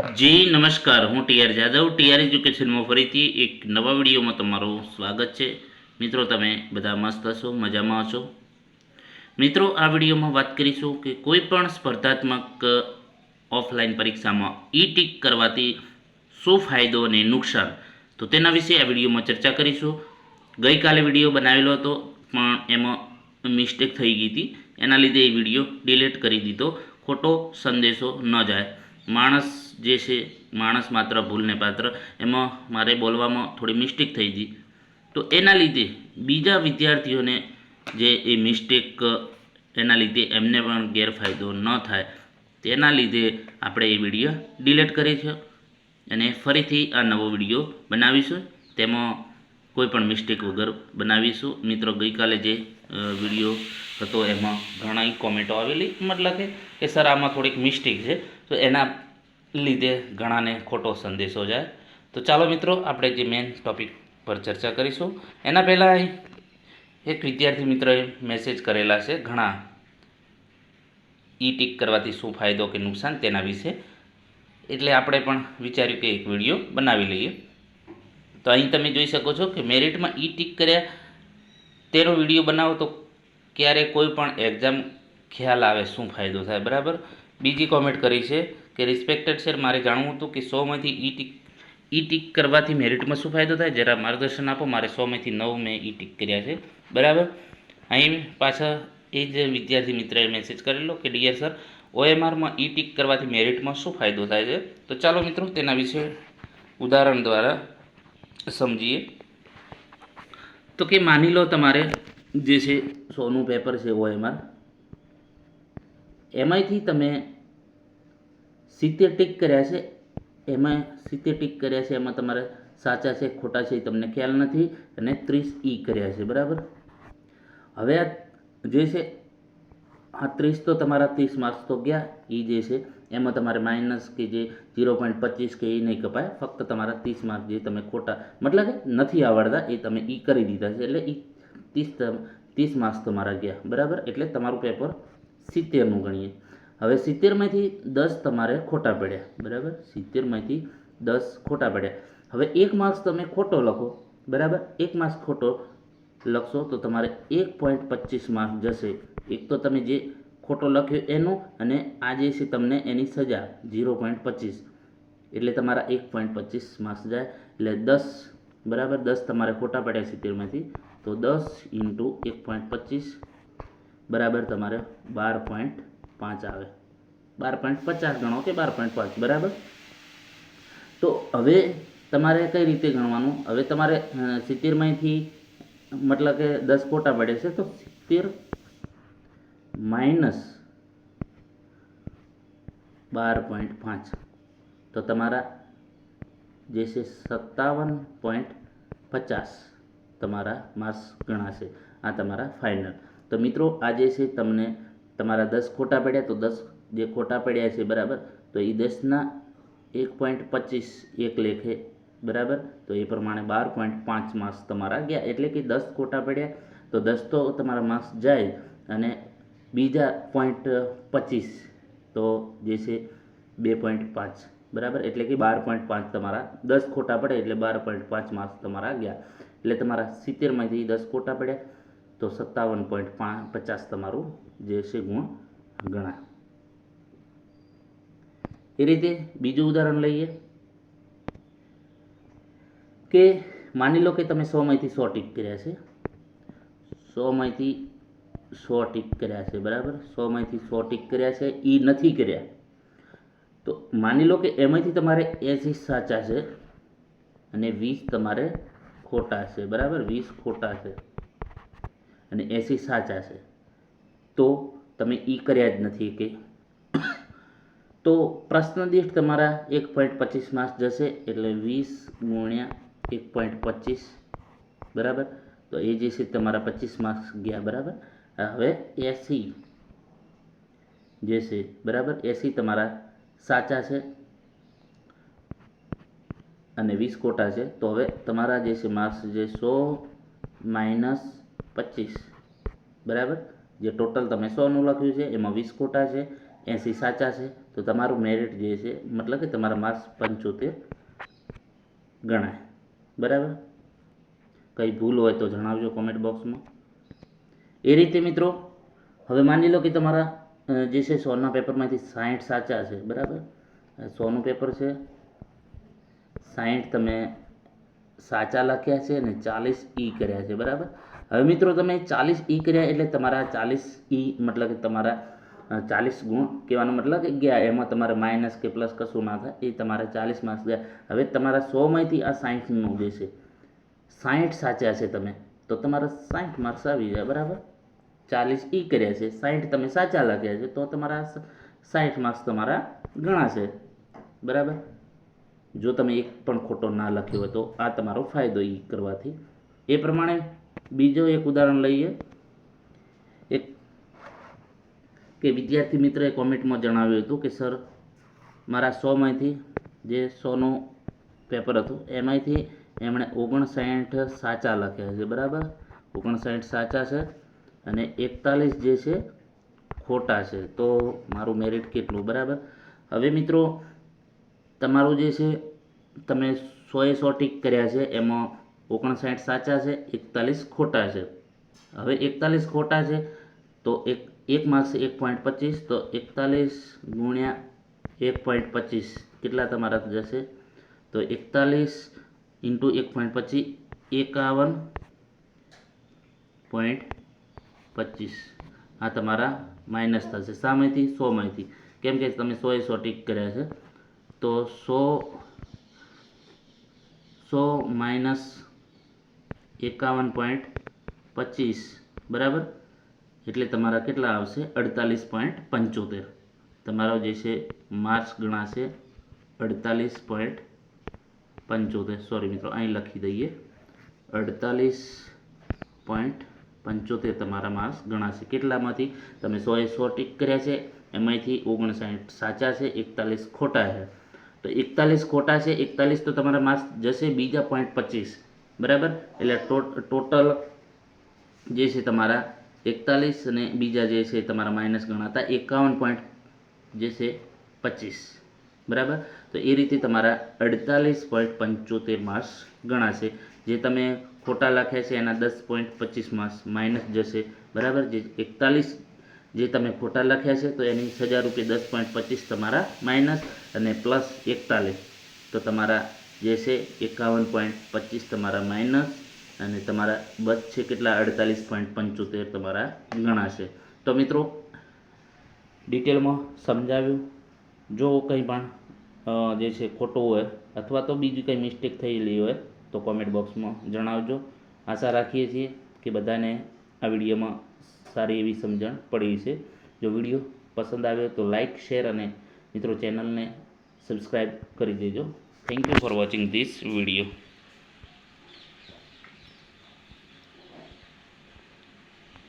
જી નમસ્કાર, હું TR Jadav TR એજ્યુકેશનમાં ફરીથી એક નવા વિડીયોમાં તમારું સ્વાગત છે. મિત્રો, તમે બધા મસ્ત હશો, મજામાં હશો. મિત્રો, આ વિડીયોમાં વાત કરીશું કે કોઈ પણ સ્પર્ધાત્મક ઓફલાઈન પરીક્ષામાં ઈ ટીક કરવાથી શું ફાયદો અને નુકસાન, તો તેના વિશે આ વિડીયોમાં ચર્ચા કરીશું. ગઈકાલે વિડીયો બનાવેલો હતો પણ એમાં મિસ્ટેક થઈ ગઈ હતી, એના લીધે એ વિડીયો ડિલીટ કરી દીધો. ખોટો સંદેશો ન જાય. માણસ જે છે, માણસ માત્ર ભૂલને પાત્ર. એમાં મારે બોલવામાં થોડી મિસ્ટેક થઈ હતી, તો એના લીધે બીજા વિદ્યાર્થીઓને જે એ મિસ્ટેક, એના લીધે એમને પણ ગેરફાયદો ન થાય, તેના લીધે આપણે એ વિડીયો ડિલીટ કરી છે અને ફરીથી આ નવો વિડીયો બનાવીશું. તેમાં કોઈ પણ મિસ્ટેક વગર બનાવીશું. મિત્રો, ગઈકાલે જે વિડીયો હતો એમાં ઘણા કોમેન્ટો આવેલી, મતલબ કે સર આમાં થોડીક મિસ્ટેક છે, તો એના લીધે ઘણાને ખોટો સંદેશો જાય. તો ચાલો મિત્રો, આપણે જે મેઇન ટોપિક પર ચર્ચા કરીશું. એના પહેલાં એક વિદ્યાર્થી મિત્રએ મેસેજ કરેલા છે ઘણા ઈ ટીક કરવાથી શું ફાયદો કે નુકસાન તેના વિશે, એટલે આપણે પણ વિચાર્યું કે એક વિડીયો બનાવી લઈએ. તો અહીં તમે જોઈ શકો છો કે મેરિટમાં ઈ ટીક કર્યા તેનો વિડીયો બનાવો તો ક્યારે કોઈ પણ એક્ઝામ ખ્યાલ આવે શું ફાયદો થાય. બરાબર. બીજી કોમેન્ટ કરી છે કે રિસ્પેક્ટેડ સર, મારે જાણવું હતું કે 100માંથી ઈ ટીક કરવાથી મેરિટમાં શું ફાયદો થાય, જરા માર્ગદર્શન આપો. મારે 100માંથી 9 મેં ઈ ટીક કર્યા છે. બરાબર. અહીં પાછા એ જ વિદ્યાર્થી મિત્રએ મેસેજ કરેલો કે ડિયર સર, ઓએમઆરમાં ઈ ટીક કરવાથી મેરિટમાં શું ફાયદો થાય છે. તો ચાલો મિત્રો, તેના વિશે ઉદાહરણ દ્વારા સમજીએ. તો કે માની લો તમારે જે છે 100નું પેપર છે ઓએમઆર, એમાંથી તમે 70 ટીક કર્યા છે. એમાં 70 ટીક કર્યા છે, એમાં તમારે સાચા છે ખોટા છે એ તમને ખ્યાલ નથી, અને 30 ઈ કર્યા છે. બરાબર. હવે આ જે છે, આ 30 તો તમારા 30 માર્ક્સ તો ગયા. એ જે છે એમાં તમારે માઇનસ કે જે 0.25 કે એ નહીં કપાય. ફક્ત તમારા 30 માર્ક જે તમે ખોટા, મતલબ કે નથી આવડતા, એ તમે ઈ કરી દીધા છે, એટલે એ 30 માર્ક્સ તમારા ગયા. બરાબર. એટલે તમારું પેપર 70નું ગણીએ. હવે 70માંથી 10 તમારે ખોટા પડ્યા. બરાબર. 70માંથી 10 ખોટા પડ્યા. હવે 1 માર્ક્સ તમે ખોટો લખો. બરાબર. 1 માર્ક્સ ખોટો લખશો તો તમારે 1.25 માર્ક જશે. એક તો તમે જે ખોટો લખ્યો એનું, અને આ જે છે તમને એની સજા 0.25, એટલે તમારા 1.25 માર્ક્સ જાય. એટલે 10. બરાબર. 10 તમારે ખોટા પડ્યા 70માંથી, તો 10 ઇન્ટુ 1.25 બરાબર તમારે 12.5 આવે. 12.50 ગણો કે 12.5. બરાબર. તો હવે તમારે કઈ રીતે ગણવાનું? હવે તમારે 70માંથી મતલબ કે 10 ખોટા પડે છે, તો 70 માઇનસ 12.5, તો તમારા જે છે 57.50 તમારા માર્ક્સ ગણાશે. આ તમારા ફાઇનલ. તો મિત્રો, આ જે છે તમને તમારા 10 ખોટા પડ્યા, તો 10 જે ખોટા પડ્યા છે, બરાબર, તો એ 10ના 1.25 એક લેખે. બરાબર. તો એ પ્રમાણે 12.5 માર્ક્સ તમારા ગયા. એટલે કે 10 ખોટા પડ્યા તો 10 તો તમારા માર્ક્સ જાય, અને બીજા 0.25 તો જે છે 2.5. બરાબર. એટલે કે 12.5 તમારા 10 ખોટા પડે એટલે 12.5 માર્ક્સ તમારા ગયા. એટલે તમારા 70માંથી 10 ખોટા પડ્યા તો 57.50 તમારું જે છે ગુણ ગણા. એ રીતે બીજું ઉદાહરણ લઈએ કે માની લો કે તમે 100માંથી 100 ટીક કર્યા છે. 100માંથી 100 ટીક કર્યા છે. બરાબર. 100માંથી 100 ટીક કર્યા છે, એ નથી કર્યા. તો માની લો કે એમાંથી તમારે 80 સાચા છે અને 20 તમારે ખોટા છે. બરાબર. 20 ખોટા છે અને 80 સાચા છે, તો તમે ઈ કર્યા જ નથી કે, તો પ્રશ્ન દીઠ તમારા 1.25 માર્ક્સ જશે. એટલે 20 ગુણ્યા 1.25. બરાબર. તો એ જે છે તમારા 25 માર્ક્સ ગયા. બરાબર. હવે 80 જે છે, બરાબર, 80 તમારા સાચા છે અને 20 ખોટા છે. તો હવે તમારા જે છે માર્ક્સ જે 100 માઇનસ 25. બરાબર. જે ટોટલ તમે 100નું લખ્યું છે એમાં 20 ખોટા છે, 80 સાચા છે, તો તમારું મેરિટ જે છે મતલબ કે તમારા માર્ક્સ 75 ગણાય. બરાબર? કંઈ ભૂલ હોય તો જણાવજો કોમેન્ટ બોક્સમાં. એ રીતે મિત્રો હવે માની લો કે તમારા જે છે 100ના પેપરમાંથી 60 સાચા છે. બરાબર? 100નું પેપર છે, 60 તમે સાચા લખ્યા છે અને 40 ઈ કર્યા છે. બરાબર? હવે મિત્રો તમે 40 ઈ કર્યા એટલે તમારા 40 ઈ મતલબ કે તમારા 40 ગુણ કહેવાનો મતલબ કે ગયા, એમાં તમારે માઇનસ કે પ્લસ કશું ના થાય, એ તમારે 40 માર્ક્સ ગયા. હવે તમારા 100માંથી આ 60નું જે છે 60 સાચા છે તમે, તો તમારા 60 માર્ક્સ આવી જાય. બરાબર? 40 ઈ કર્યા છે, 60 તમે સાચા લખ્યા છે, તો તમારા 60 માર્ક્સ તમારા ગણાશે. બરાબર? જો તમે એક પણ ખોટો ના લખ્યો હોય તો આ તમારો ફાયદો ઈ કરવાથી. એ પ્રમાણે બીજો એક ઉદાહરણ લઈએ. એક કે વિદ્યાર્થી મિત્રએ કોમેન્ટમાં જણાવ્યું હતું કે સર મારા 100માંથી જે 100નું પેપર હતું એમાંથી એમણે 59 સાચા લખ્યા છે. બરાબર? 59 સાચા છે અને 41 જે છે ખોટા છે, તો મારું મેરિટ કેટલું? બરાબર? હવે મિત્રો તમારું જે છે તમે 100એ 100 ટીક કર્યા છે, એમાં 59 સાચા છે, 41 ખોટા છે. હવે 41 ખોટા છે તો એક માર્ક્સ 1.25, તો 41 ગુણ્યા 1.25 કેટલા તમારા જશે? તો 41 ઇન્ટુ 1.25 51.25 આ તમારા માઇનસ થશે. શામાંથી? 100માંથી, કેમ કે તમે 100એ 100 ટીક કર્યા છે. તો 100 માઇનસ 51.25 બરાબર, એટલે તમારા કેટલા આવશે? 48.75. તમારો જે છે માર્ક્સ ગણાશે 48.75. સોરી મિત્રો, અહીં લખી દઈએ 48.75 તમારા માર્ક્સ ગણાશે. કેટલામાંથી? તમે 100એ 100 ટીક કર્યા છે, એમાંથી 59 સાચા છે, 41 ખોટા છે. તો 41 ખોટા છે, 41 તો તમારા માર્ક્સ જશે બીજા 0.25. બરાબર? એટલે ટોટલ જે છે તમારા 41 અને બીજા જે છે તમારા માઇનસ ગણાતા 51.25. બરાબર? તો એ રીતે તમારા 48.75 માર્ક્સ ગણાશે. જે તમે ખોટા લખ્યા છે એના 10.25 માર્ક્સ માઇનસ જશે. બરાબર? જે 41 જે તમે ખોટા લખ્યા છે તો એની સજા રૂપે 10.25 તમારા માઇનસ અને પ્લસ 41 તો તમારા જે છે 51.25 તમારા માઇનસ અને તમારા બચશે કેટલા? 48.75 તમારા ગણાશે. તો મિત્રો ડિટેલમાં સમજાવ્યું. જો કંઈ પણ જે છે ખોટું હોય અથવા તો બીજી કંઈ મિસ્ટેક થયેલી હોય તો કોમેન્ટ બોક્સમાં જણાવજો. આશા રાખીએ છીએ કે બધાને આ વિડીયોમાં સારી એવી સમજણ પડી છે. જો વિડીયો પસંદ આવ્યો તો લાઇક, શેર અને મિત્રો ચેનલને સબસ્ક્રાઈબ કરી દેજો. Thank you for watching this video.